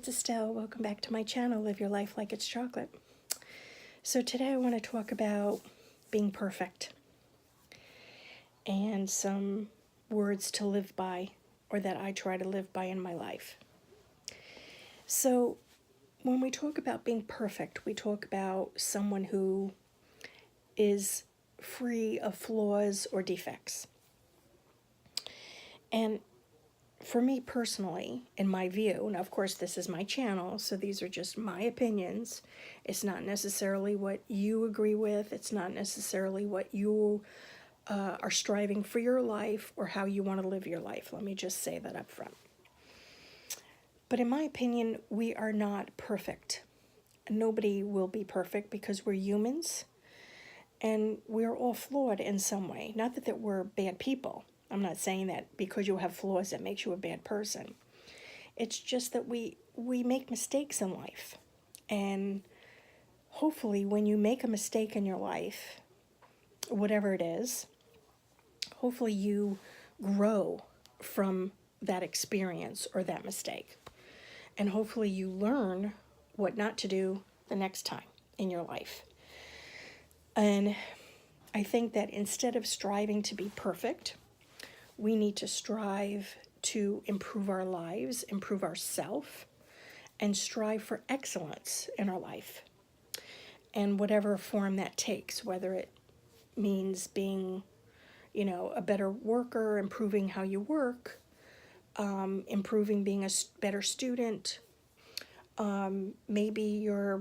it's Estelle. Welcome back to my channel, Live Your Life Like It's Chocolate. So today I want to talk about being perfect and some words to live by, or that I try to live by in my life. So when we talk about being perfect, we talk about someone who is free of flaws or defects. And for me personally, in my view, and of course this is my channel, so these are just my opinions. It's not necessarily what you agree with. It's not necessarily what you are striving for your life or how you want to live your life. Let me just say that up front. But in my opinion, we are not perfect. Nobody will be perfect because we're humans and we're all flawed in some way. Not that we're bad people. I'm not saying that because you have flaws that makes you a bad person. It's just that we make mistakes in life. And hopefully when you make a mistake in your life, whatever it is, hopefully you grow from that experience or that mistake. And hopefully you learn what not to do the next time in your life. And I think that instead of striving to be perfect, we need to strive to improve our lives, improve ourselves, and strive for excellence in our life. And whatever form that takes, whether it means being, a better worker, improving how you work, improving being a better student. Maybe you're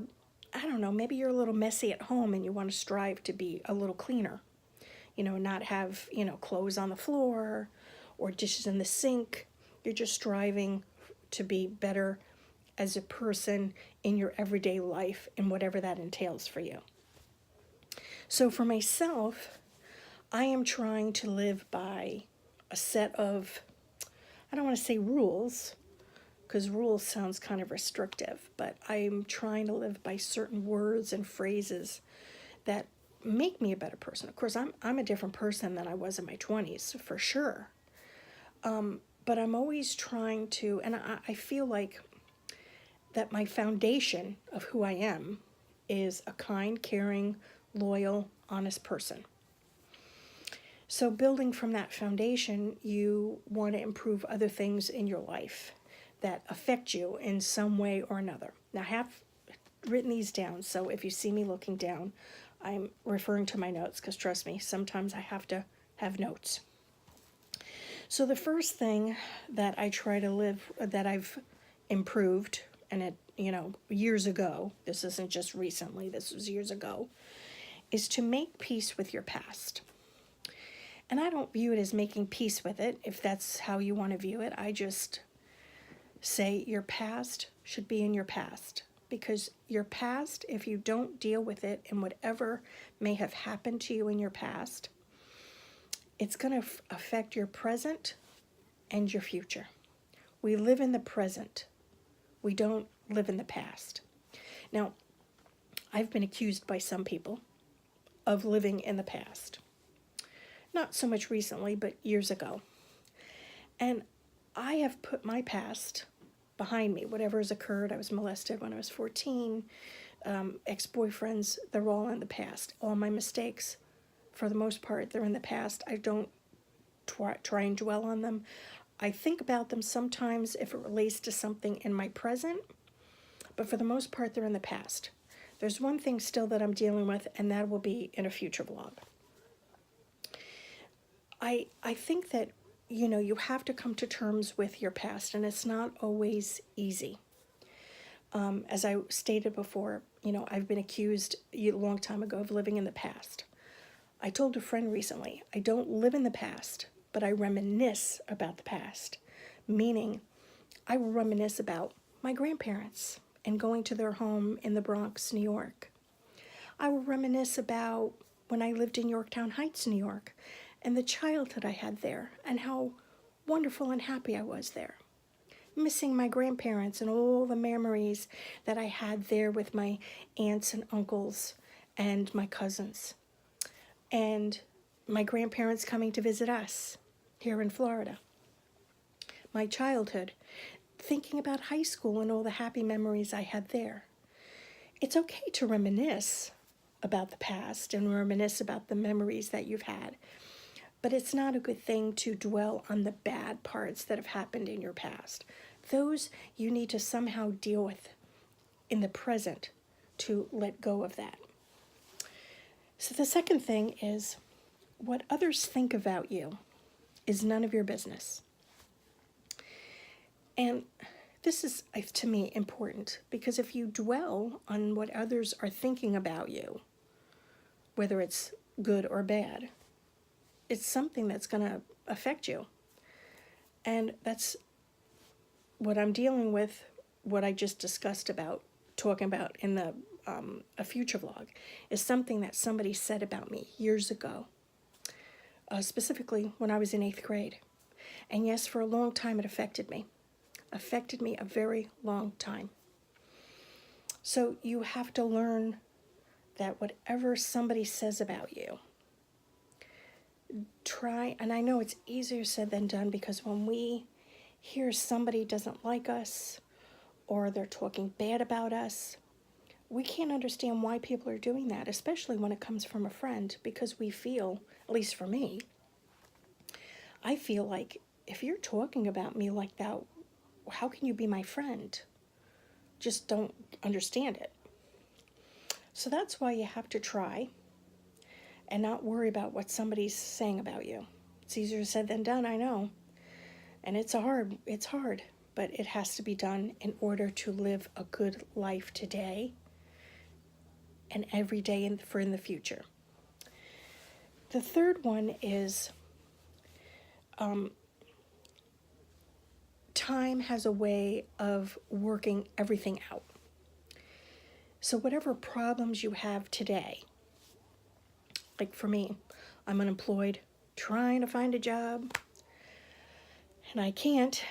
a little messy at home and you want to strive to be a little cleaner. Not have, clothes on the floor or dishes in the sink. You're just striving to be better as a person in your everyday life and whatever that entails for you. So for myself, I am trying to live by a set of, I don't want to say rules, because rules sounds kind of restrictive, but I'm trying to live by certain words and phrases that make me a better person. Of course, I'm a different person than I was in my 20s, for sure. But I'm always trying to, and I feel like that my foundation of who I am is a kind, caring, loyal, honest person. So building from that foundation, you want to improve other things in your life that affect you in some way or another. Now, I have written these down, so if you see me looking down, I'm referring to my notes, because trust me, sometimes I have to have notes. So the first thing that I try to live, that I've improved, and it, years ago, this isn't just recently, this was years ago, is to make peace with your past. And I don't view it as making peace with it, if that's how you want to view it. I just say your past should be in your past. Because your past, if you don't deal with it and whatever may have happened to you in your past, it's going to affect your present and your future. We live in the present. We don't live in the past. Now, I've been accused by some people of living in the past. Not so much recently, but years ago. And I have put my past behind me. Whatever has occurred, I was molested when I was 14, ex-boyfriends, they're all in the past. All my mistakes, for the most part, they're in the past. I don't try and dwell on them. I think about them sometimes if it relates to something in my present, but for the most part, they're in the past. There's one thing still that I'm dealing with, and that will be in a future vlog. I think that you have to come to terms with your past, and it's not always easy. As I stated before, I've been accused a long time ago of living in the past. I told a friend recently, I don't live in the past, but I reminisce about the past. Meaning, I will reminisce about my grandparents and going to their home in the Bronx, New York. I will reminisce about when I lived in Yorktown Heights, New York, and the childhood I had there, and how wonderful and happy I was there. Missing my grandparents and all the memories that I had there with my aunts and uncles and my cousins. And my grandparents coming to visit us here in Florida. My childhood, thinking about high school and all the happy memories I had there. It's okay to reminisce about the past and reminisce about the memories that you've had, but it's not a good thing to dwell on the bad parts that have happened in your past. Those you need to somehow deal with in the present to let go of that. So the second thing is, what others think about you is none of your business. And this is, to me, important, because if you dwell on what others are thinking about you, whether it's good or bad, it's something that's going to affect you. And that's what I'm dealing with, what I just discussed about, talking about in the a future vlog, is something that somebody said about me years ago, specifically when I was in 8th grade. And yes, for a long time it affected me a very long time. So you have to learn that whatever somebody says about you, try, and I know it's easier said than done, because when we hear somebody doesn't like us or they're talking bad about us, we can't understand why people are doing that, especially when it comes from a friend, because we feel, at least for me, I feel like if you're talking about me like that, how can you be my friend? Just don't understand it. So that's why you have to try and not worry about what somebody's saying about you. It's easier said than done, I know. And it's hard, but it has to be done in order to live a good life today and every day in the future. The third one is time has a way of working everything out. So whatever problems you have today, like for me, I'm unemployed, trying to find a job, and I can't,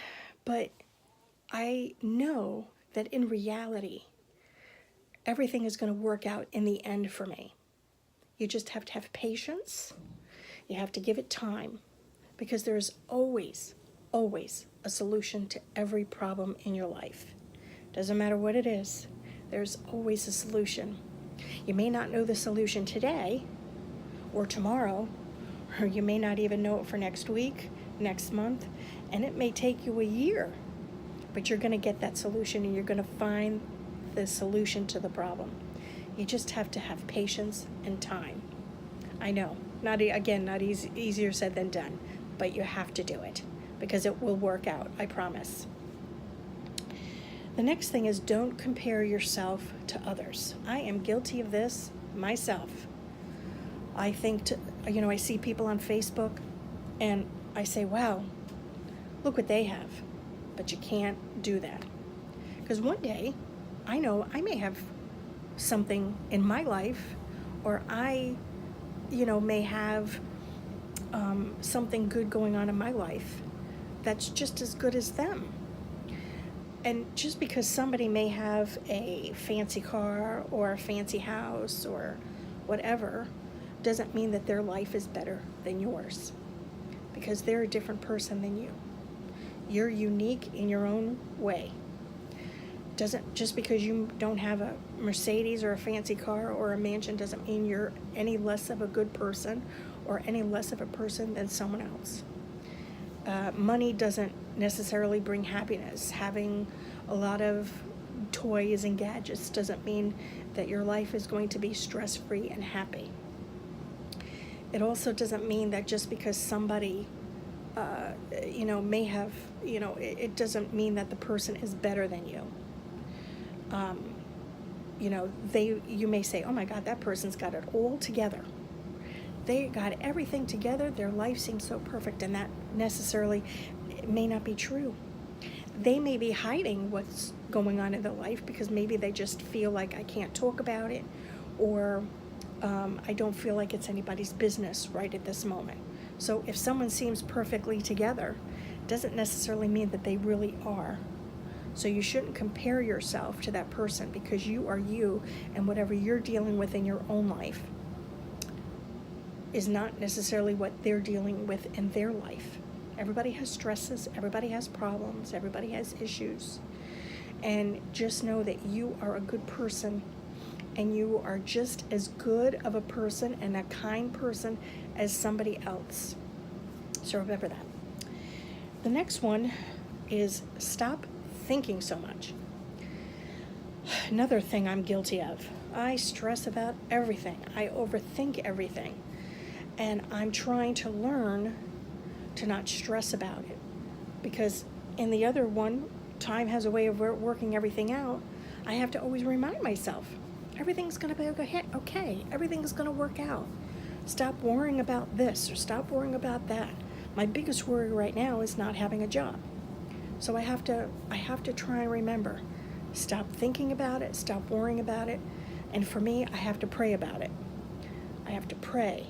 but I know that in reality, everything is going to work out in the end for me. You just have to have patience. You have to give it time, because there's always a solution to every problem in your life. Doesn't matter what it is, there's always a solution. You may not know the solution today or tomorrow, or you may not even know it for next week, next month, and it may take you a year, but you're going to get that solution and you're going to find the solution to the problem. You just have to have patience and time. I know, not easier said than done, but you have to do it, because it will work out, I promise. The next thing is, don't compare yourself to others. I am guilty of this myself. I think, I see people on Facebook and I say, wow, look what they have. But you can't do that. Because one day, I know I may have something in my life, or I, may have something good going on in my life that's just as good as them. And just because somebody may have a fancy car or a fancy house or whatever, doesn't mean that their life is better than yours, because they're a different person than you. You're unique in your own way. Just because you don't have a Mercedes or a fancy car or a mansion doesn't mean you're any less of a good person or any less of a person than someone else. Money doesn't necessarily bring happiness. Having a lot of toys and gadgets doesn't mean that your life is going to be stress-free and happy. It also doesn't mean that just because somebody may have, it doesn't mean that the person is better than you. You may say, oh my God, that person's got it all together. They got everything together. Their life seems so perfect, and that necessarily may not be true. They may be hiding what's going on in their life because maybe they just feel like I can't talk about it, or I don't feel like it's anybody's business right at this moment. So if someone seems perfectly together, doesn't necessarily mean that they really are. So you shouldn't compare yourself to that person, because you are you, and whatever you're dealing with in your own life is not necessarily what they're dealing with in their life. Everybody has stresses, everybody has problems, everybody has issues. And just know that you are a good person, and you are just as good of a person and a kind person as somebody else. So remember that. The next one is stop thinking so much. Another thing I'm guilty of. I stress about everything. I overthink everything. And I'm trying to learn to not stress about it. Because in the other one, time has a way of working everything out. I have to always remind myself, everything's going to be okay. Everything's going to work out. Stop worrying about this or stop worrying about that. My biggest worry right now is not having a job. So I have to try and remember, stop thinking about it, stop worrying about it. And for me, I have to pray about it. I have to pray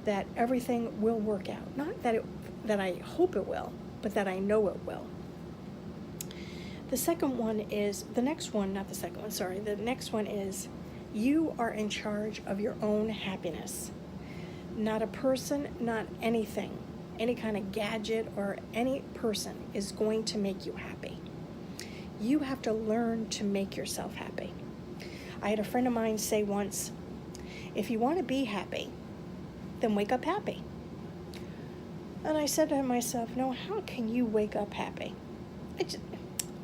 that everything will work out. Not that I hope it will, but that I know it will. The next one is you are in charge of your own happiness. Not a person, not anything, any kind of gadget or any person is going to make you happy. You have to learn to make yourself happy. I had a friend of mine say once, if you want to be happy, then wake up happy. And I said to myself, no, how can you wake up happy?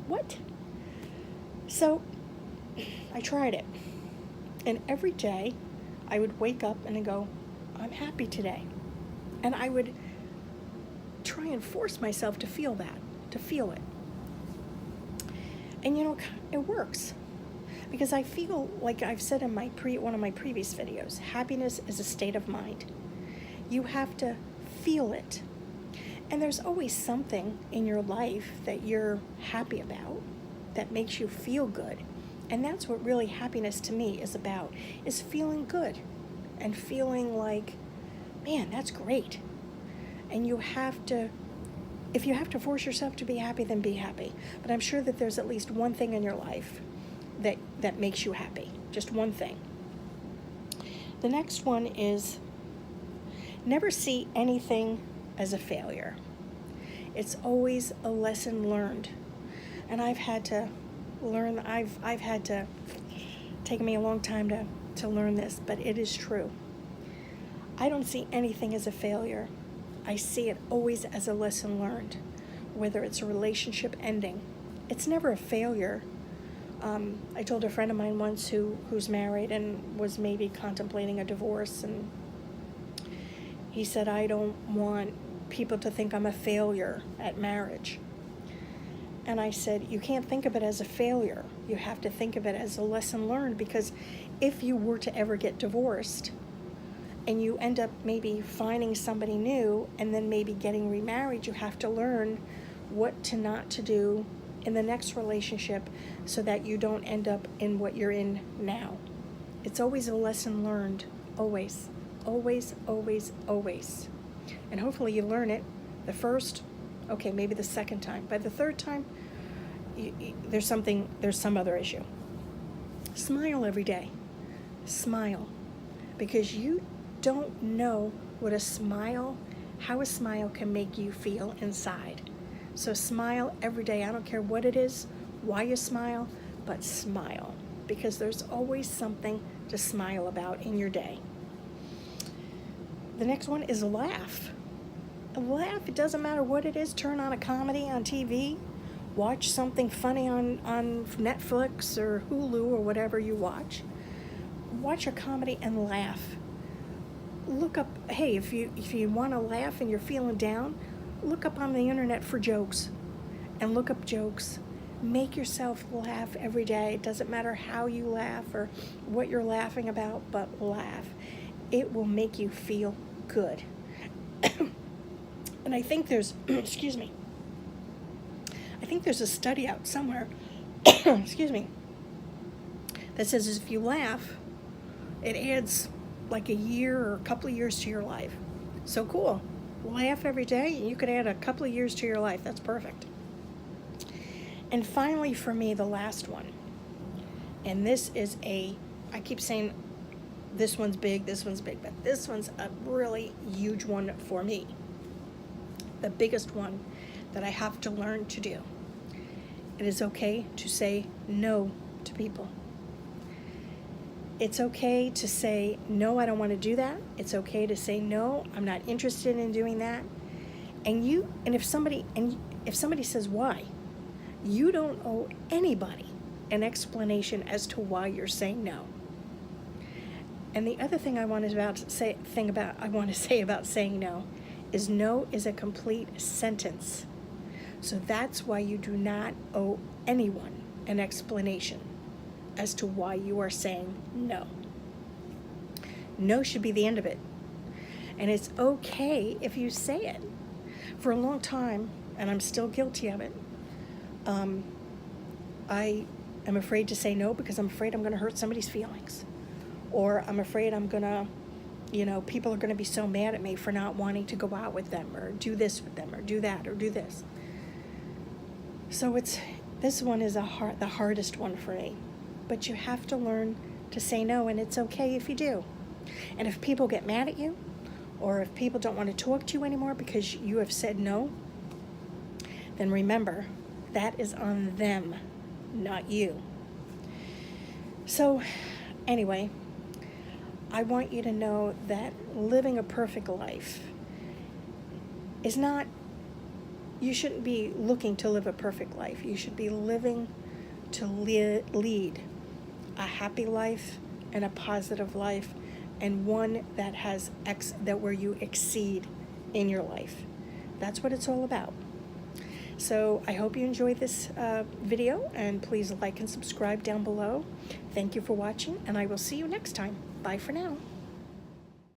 What? So I tried it. And every day I would wake up and go, I'm happy today. And I would try and force myself to feel that, to feel it. And it works. Because I feel, like I've said in one of my previous videos, happiness is a state of mind. You have to feel it. And there's always something in your life that you're happy about that makes you feel good. And that's what really happiness to me is about, is feeling good and feeling like, man, that's great. And if you have to force yourself to be happy, then be happy. But I'm sure that there's at least one thing in your life that makes you happy. Just one thing. The next one is never see anything as a failure. It's always a lesson learned. And I've had to learn, I've had to, take me a long time to learn this, but it is true. I don't see anything as a failure. I see it always as a lesson learned. Whether it's a relationship ending, it's never a failure. I told a friend of mine once who's married and was maybe contemplating a divorce, and he said, I don't want people to think I'm a failure at marriage. And I said, you can't think of it as a failure. You have to think of it as a lesson learned, because if you were to ever get divorced and you end up maybe finding somebody new and then maybe getting remarried, you have to learn what not to do in the next relationship so that you don't end up in what you're in now. It's always a lesson learned, always, always, always, always. And hopefully you learn it the first, okay, maybe the second time. By the third time, there's some other issue. Smile every day. Smile. Because you don't know how a smile can make you feel inside. So smile every day. I don't care what it is, why you smile, but smile. Because there's always something to smile about in your day. The next one is laugh. Laugh, it doesn't matter what it is. Turn on a comedy on TV. Watch something funny on Netflix or Hulu or whatever you watch. Watch a comedy and laugh. Look up, hey, if you want to laugh and you're feeling down, look up on the internet for jokes and look up jokes. Make yourself laugh every day. It doesn't matter how you laugh or what you're laughing about, but laugh. It will make you feel good. And I think there's, excuse me, I think there's a study out somewhere, excuse me, that says if you laugh, it adds like a year or a couple of years to your life. So cool. Laugh every day, and you could add a couple of years to your life. That's perfect. And finally, for me, the last one. And this is I keep saying this one's big, but this one's a really huge one for me. the biggest one that I have to learn to do. It is okay to say no to people. It's okay to say, no, I don't want to do that. It's okay to say, no, I'm not interested in doing that. And if somebody says why, you don't owe anybody an explanation as to why you're saying no. And the other thing I want to say about saying no is a complete sentence. So that's why you do not owe anyone an explanation as to why you are saying no. No should be the end of it. And it's okay if you say it. For a long time, and I'm still guilty of it, I am afraid to say no because I'm afraid I'm going to hurt somebody's feelings. Or I'm afraid I'm going to, people are going to be so mad at me for not wanting to go out with them or do this with them or do that or do this. So this one is the hardest one for me. But you have to learn to say no, and it's okay if you do. And if people get mad at you, or if people don't want to talk to you anymore because you have said no, then remember, that is on them, not you. So, anyway, I want you to know that living a perfect life is not, you shouldn't be looking to live a perfect life. You should be living to lead a happy life and a positive life, and one that has where you exceed in your life. That's what it's all about. So I hope you enjoyed this video, and please like and subscribe down below. Thank you for watching, and I will see you next time. Bye for now.